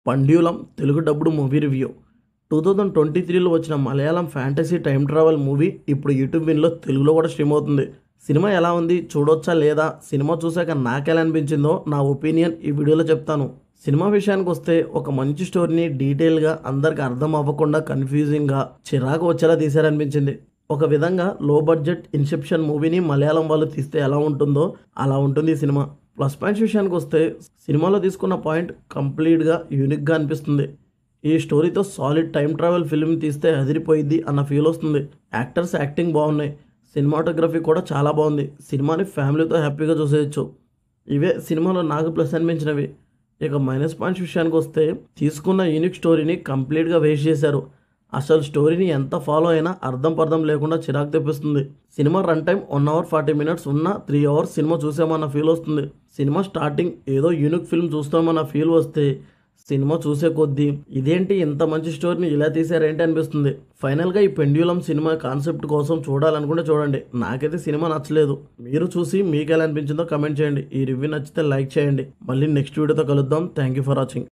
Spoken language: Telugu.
పండ్యూలం తెలుగు డబ్బుడు మూవీ రివ్యూ 2023లో వచ్చిన Malayalam fantasy time travel movie ఇప్పుడు యూట్యూబ్ విన్లో తెలుగులో కూడా స్ట్రీమ్ అవుతుంది. సినిమా ఎలా ఉంది, చూడొచ్చా లేదా, సినిమా చూశాక నాకెలా అనిపించిందో నా ఒపీనియన్ ఈ వీడియోలో చెప్తాను. సినిమా విషయానికి వస్తే ఒక మంచి స్టోరీని డీటెయిల్గా అందరికి అర్థం అవ్వకుండా కన్ఫ్యూజింగ్గా చిరాకు వచ్చేలా తీశారనిపించింది. ఒక విధంగా లో బడ్జెట్ ఇన్సెప్షన్ మూవీని మలయాళం వాళ్ళు తీస్తే ఎలా ఉంటుందో అలా ఉంటుంది ఈ సినిమా. ప్లస్ పాయింట్స్ విషయానికి వస్తే సినిమాలో తీసుకున్న పాయింట్ కంప్లీట్గా యూనిక్గా అనిపిస్తుంది. ఈ స్టోరీతో సాలిడ్ టైం ట్రావెల్ ఫిల్మ్ తీస్తే అదిరిపోయిద్ది అన్న ఫీల్ వస్తుంది. యాక్టర్స్ యాక్టింగ్ బాగున్నాయి, సినిమాటోగ్రఫీ కూడా చాలా బాగుంది. సినిమాని ఫ్యామిలీతో హ్యాపీగా చూసేయచ్చు. ఇవే సినిమాలో నాకు ప్లస్ అనిపించినవి. ఇక మైనస్ పాయింట్స్ విషయానికి వస్తే తీసుకున్న యూనిక్ స్టోరీని కంప్లీట్గా వేస్ట్ చేశారు. అసలు స్టోరీని ఎంత ఫాలో అయినా అర్థం పర్థం లేకుండా చిరాకు తెప్పిస్తుంది. Cinema run time 1 hour 40 minutes ఉన్న 3 hours సినిమా చూసామన్న ఫీల్ వస్తుంది. సినిమా స్టార్టింగ్ ఏదో యూనిక్ ఫిల్మ్ చూస్తామన్న ఫీల్ వస్తే సినిమా చూసే కొద్దీ ఇదేంటి ఇంత మంచి స్టోరీని ఇలా తీసారేంటి అనిపిస్తుంది. ఫైనల్గా ఈ పెండ్యులం సినిమా కాన్సెప్ట్ కోసం చూడాలనుకుంటే చూడండి. నాకైతే సినిమా నచ్చలేదు. మీరు చూసి మీకు ఎలా అనిపించిందో కమెంట్ చేయండి. ఈ రివ్యూ నచ్చితే లైక్ చేయండి. మళ్ళీ నెక్స్ట్ వీడియోతో కలుద్దాం. Thank you for watching.